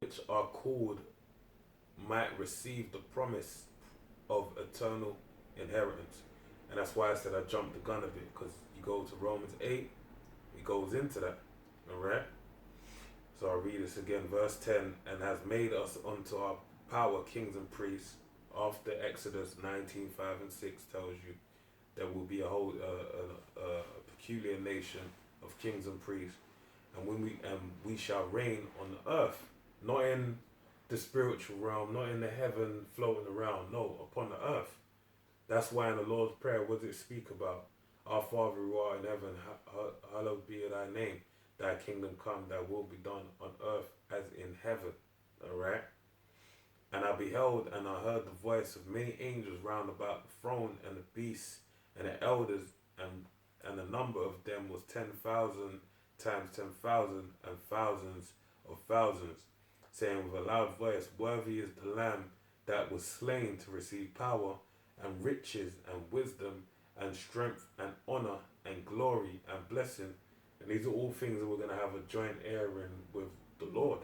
which are called might receive the promise of eternal inheritance. And that's why I said I jumped the gun a bit, because you go to Romans 8, it goes into that. Alright? So I'll read this again, verse 10, and has made us unto our power kings and priests. After Exodus 19, 5 and 6 tells you there will be a whole peculiar nation of kings and priests, and when we shall reign on the earth, not in the spiritual realm, not in the heaven floating around, no, upon the earth. That's why in the Lord's Prayer, what does it speak about? Our Father who art in heaven, hallowed be thy name. Thy kingdom come, thy will be done on earth as in heaven. Alright? And I beheld and I heard the voice of many angels round about the throne and the beasts and the elders, and the number of them was 10,000 times 10,000 and thousands of thousands, saying with a loud voice, Worthy is the Lamb that was slain to receive power and riches and wisdom and strength and honor and glory and blessing. And these are all things that we're going to have a joint heir in with the Lord.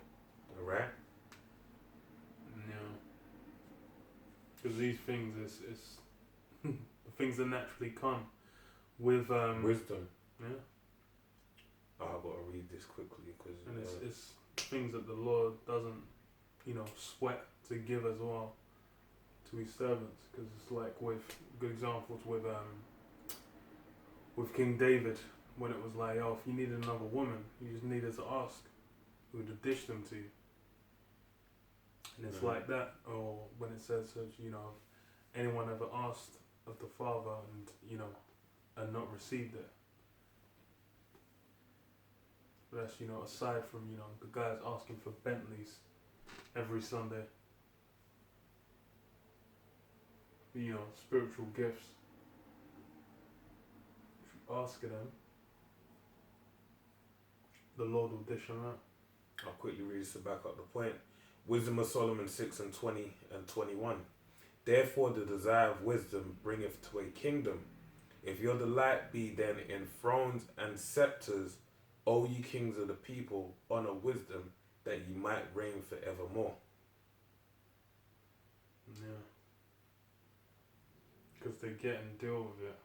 Alright? Yeah. Because these things is the things that naturally come with Wisdom. yeah. Oh, I've got to read this quickly because And it's things that the Lord doesn't, sweat to give as well to his servants. Because it's like with good examples with King David, when it was like, oh, if you needed another woman, you just needed to ask. He would have dished them to you. And it's like that, or when it says, anyone ever asked of the Father and not received it. But that's, aside from, the guys asking for Bentleys every Sunday. Spiritual gifts. If you ask of them, the Lord will dish them out. I'll quickly read this to back up the point. Wisdom of Solomon 6 and 20 and 21. Therefore the desire of wisdom bringeth to a kingdom. If your delight be then in thrones and scepters, O ye kings of the people, honor wisdom, that ye might reign forevermore. Yeah. Because to get and deal with it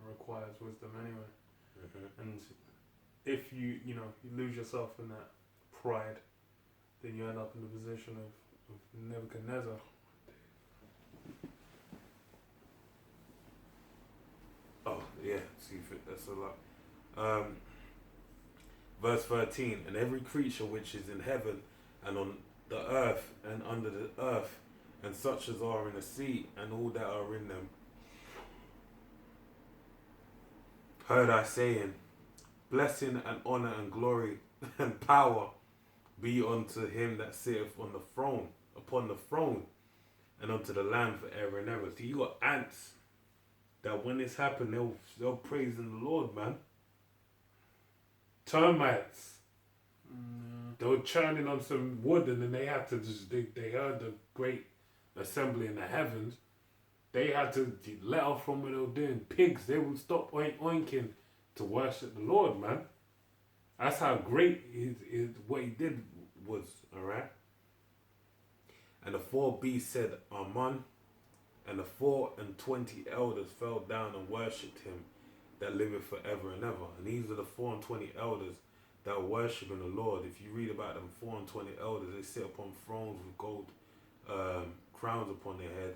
requires wisdom anyway. Mm-hmm. And if you lose yourself in that pride, then you end up in the position of Nebuchadnezzar. Oh, yeah, see, that's a lot. Verse 13, and every creature which is in heaven and on the earth and under the earth, and such as are in the sea and all that are in them, heard I saying, blessing and honor and glory and power be unto him that sitteth on the throne, upon the throne, and unto the Lamb forever and ever. So you got ants that when this happened, they'll praise in the Lord, man. Termites. They were churning on some wood, and then they had to they heard the great assembly in the heavens. They had to let off from what they were doing. Pigs, they would stop oinking to worship the Lord, man. That's how great what he did was, alright? And the four beasts said, Amen. And the 24 elders fell down and worshipped him that liveth forever and ever. And these are the 24 elders that are worshipping the Lord. If you read about them 24 elders, they sit upon thrones with gold crowns upon their head,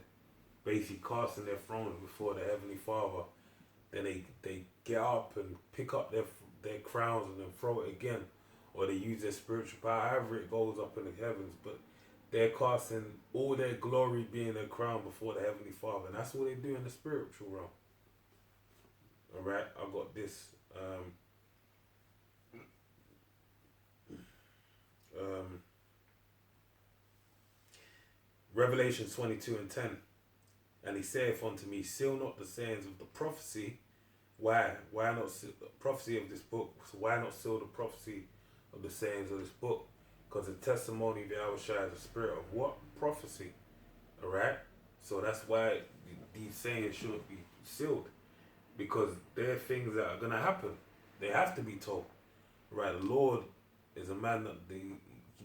basically casting their thrones before the Heavenly Father. Then they get up and pick up their crowns and then throw it again, or they use their spiritual power, however it goes up in the heavens. But they're casting all their glory being their crown before the Heavenly Father. And that's what they do in the spiritual realm. Alright, I got this. Revelation 22 and 10. And he saith unto me, seal not the sayings of the prophecy. Why? Why not seal the prophecy of this book? So why not seal the prophecy of the sayings of this book? Because the testimony of Yahushua is the spirit of what? Prophecy. Alright? So that's why these sayings shouldn't be sealed. Because they're things that are going to happen. They have to be told. Right? The Lord is a man that he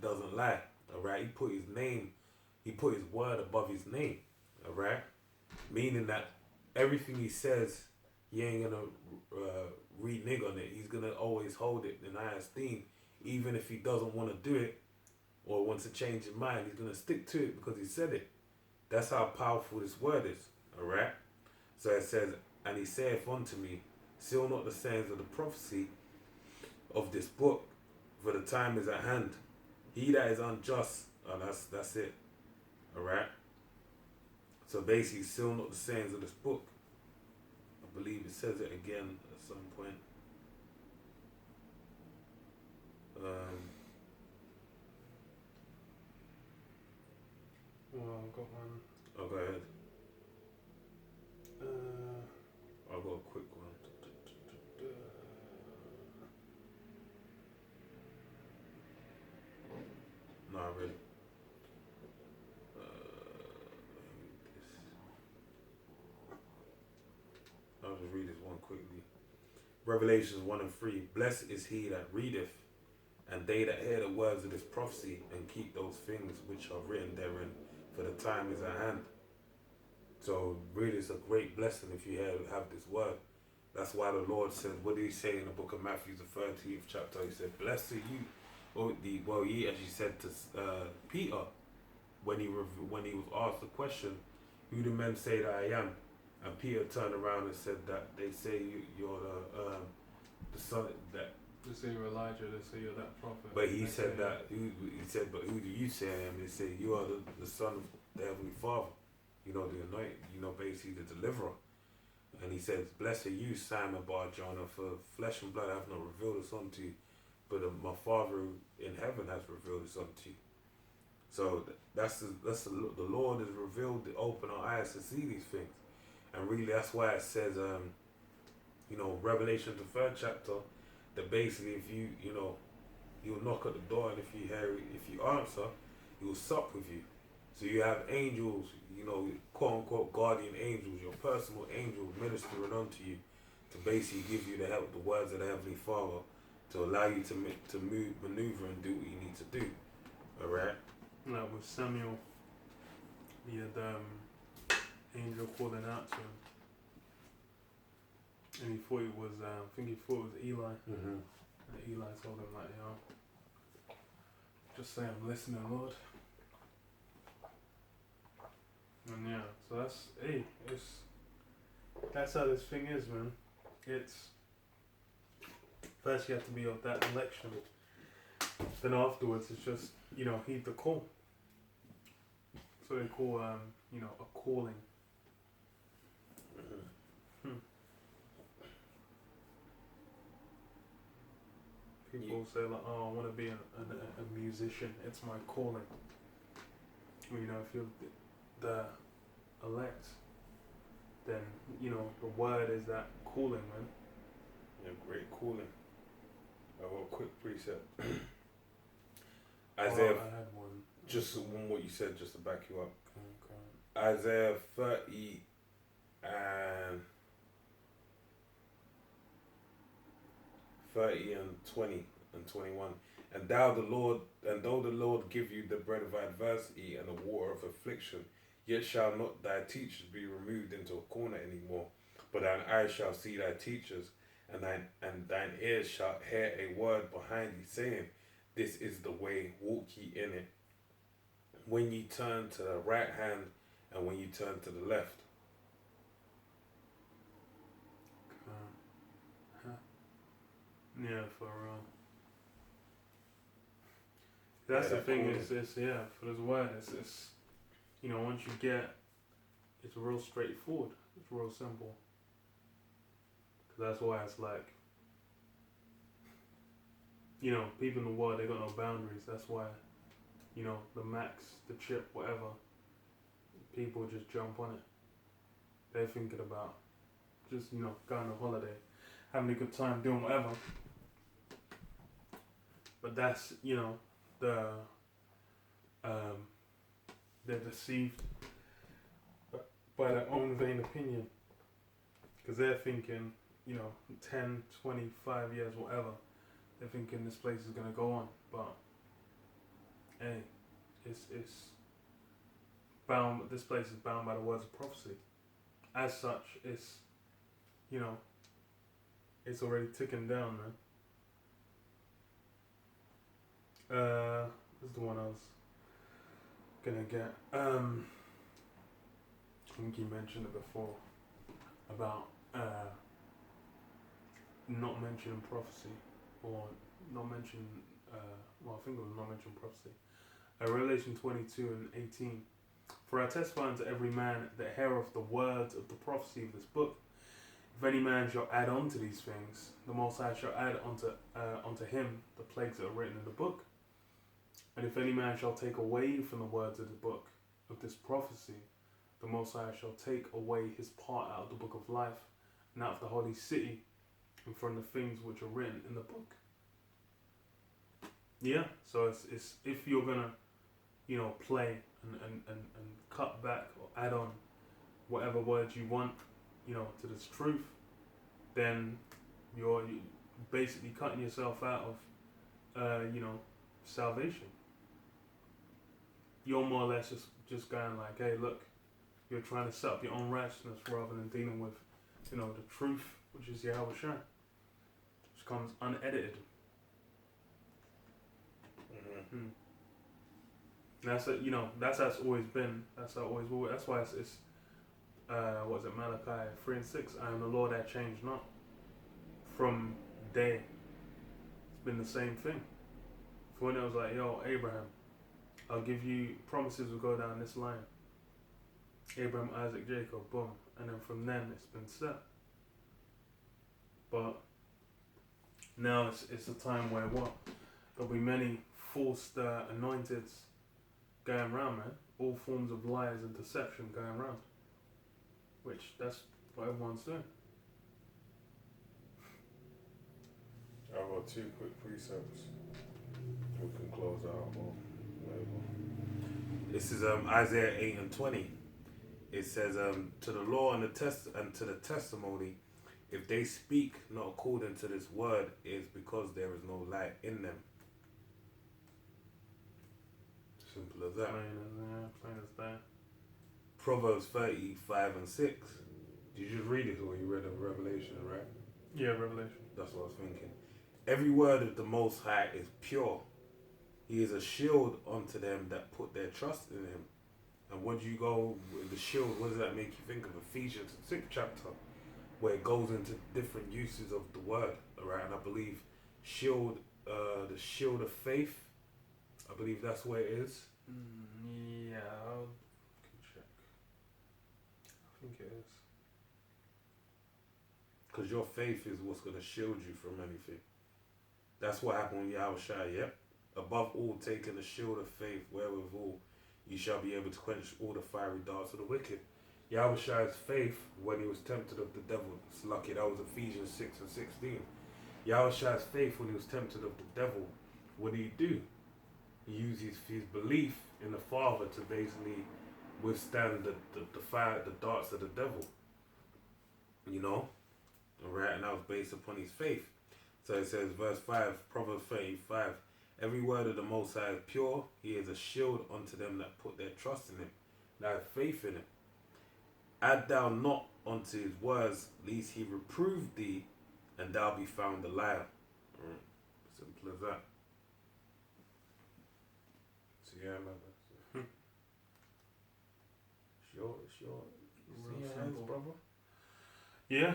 doesn't lie. Alright, he put his word above his name. Alright? Meaning that everything he says, he ain't gonna renege on it. He's gonna always hold it in high esteem, even if he doesn't want to do it or wants to change his mind. He's gonna stick to it because he said it. That's how powerful this word is. Alright? So it says, and he saith unto me, seal not the sayings of the prophecy of this book, for the time is at hand. He that is unjust, that's it. Alright? So basically, seal not the sayings of this book. I believe it says it again at some point. Well, I've got one. Oh, go ahead. I'll go a quick one. Nah, really. I'll just read this one quickly. Revelations 1 and 3. Blessed is he that readeth, and they that hear the words of this prophecy, and keep those things which are written therein, for the time is at hand. So really it's a great blessing if you have this word. That's why the Lord said, what did he say in the book of Matthew, the 13th chapter? He said, blessed are you, he actually said to Peter, when he was asked the question, who do men say that I am? And Peter turned around and said that they say you're the son that. They say you're Elijah. They say you're that prophet. But he said that. But who do you say I am? They say you are the son of the heavenly Father. You know, the anointed. You know, basically the deliverer. And he says, "Blessed are you, Simon Bar-Jonah, for flesh and blood have not revealed this unto you, but my Father in heaven has revealed this unto you." So the Lord has revealed, to open our eyes to see these things. And really, that's why it says, Revelation, the 3rd chapter, that basically if you'll knock at the door, and if you answer, he will sup with you. So you have angels, quote unquote guardian angels, your personal angels ministering unto you to basically give you the words of the Heavenly Father to allow you to maneuver and do what you need to do. Alright? Like with Samuel, he had angel calling out to him, and he thought it was Eli. Mm-hmm. And Eli told him like, just say I'm listening, Lord. And yeah, so that's how this thing is, man. It's first you have to be of that election, then afterwards it's just heed the call. So they call a calling. People say like, oh, I want to be a musician. It's my calling. Well, if you're the elect, then the word is that calling, man. Yeah, great calling. I got a quick precept. I Isaiah, had one. just one what you said, just to back you up. Okay. Isaiah 30 and 20 and 21. And though the Lord give you the bread of adversity and the water of affliction, yet shall not thy teachers be removed into a corner any more, but thine eyes shall see thy teachers, and thine ears shall hear a word behind thee, saying, this is the way, walk ye in it. When ye turn to the right hand, and when ye turn to the left. Yeah, for real. That's the thing. It's for this word. It's once you get, it's real straightforward. It's real simple. Cause that's why it's like, people in the world, they got no boundaries. That's why, the max, the chip, whatever, people just jump on it. They're thinking about just going on holiday, having a good time, doing whatever. But that's they're deceived by their own vain opinion, because they're thinking 10, 25 years, whatever, they're thinking this place is going to go on. But hey, it's bound. This place is bound by the words of prophecy. As such, it's, you know, it's already ticking down, man. This is the one I was gonna get. I think you mentioned it before about not mentioning prophecy, or not mentioning. Well, I think it was not mentioning prophecy. Revelation 22 and 18. For I testify unto every man that heareth the words of the prophecy of this book. If any man shall add on to these things, the Most High shall add unto him the plagues that are written in the book. And if any man shall take away from the words of the book of this prophecy, the Most High shall take away his part out of the book of life, and out of the holy city, and from the things which are written in the book. Yeah, so it's if you're gonna, you know, play and cut back or add on whatever words you want, you know, to this truth, then you're basically cutting yourself out of, you know, salvation. You're more or less just going like, hey, look, you're trying to set up your own righteousness rather than dealing with, you know, the truth, which is Yahweh Shai, which comes unedited. Mm-hmm. That's a, you know, that's how it's always been. That's how it always will. That's why it's what is it, Malachi 3 and 6? I am the Lord that changed not. From day, it's been the same thing. For when it was like, yo, Abraham, I'll give you promises will go down this line. Abraham, Isaac, Jacob, boom, and then from then it's been set. But now it's a time where what? There'll be many false anointeds going around, man. All forms of lies and deception going around. Which, that's what everyone's doing. I've got 2 quick precepts. We can close out or whatever. This is Isaiah 8 and 20. It says, to the law and to the testimony, if they speak not according to this word, it is because there is no light in them. Simple as that. Plain as that. Proverbs 35 and 6. Did you just read it or you read a Revelation, right? Yeah, Revelation. That's what I was thinking. Every word of the Most High is pure. He is a shield unto them that put their trust in him. And when you go with the shield, what does that make you think of? Ephesians 6th chapter, where it goes into different uses of the word, right? And I believe shield, the shield of faith, I believe that's where it is. Yeah, I can check. I think it is. Because your faith is what's going to shield you from anything. That's what happened with Yahweh Shai, yep. Above all, taking the shield of faith, wherewithal you shall be able to quench all the fiery darts of the wicked. Yahweh Shai's faith when he was tempted of the devil. It's lucky that was Ephesians 6 and 16. Yahweh Shai's faith when he was tempted of the devil. What did he do? He used his belief in the Father to basically withstand the fire, the darts of the devil. You know? Alright, and that was based upon his faith. So it says, verse 5, Proverbs 35, every word of the Most High is pure. He is a shield unto them that put their trust in him, that have faith in him. Add thou not unto his words, lest he reprove thee, and thou be found a liar. Simple as that. So yeah, man. Sure. You see your hands, brother? Yeah.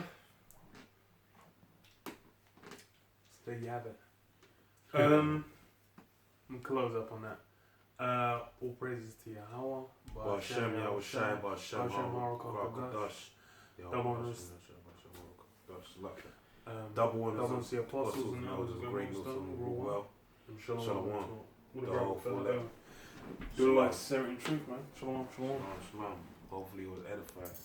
There you have it. I'm gonna close up on that. All praises to Yahweh. Ba'ashem Yahweh Shai, Ba'ashem Harakadash. Double one is the apostles and elders the of great Most Muslim rule well. And Shalom. All the The brother whole fellow. full Do like sincerity and truth, man. Shalom. Shalom. Hopefully it was edifying.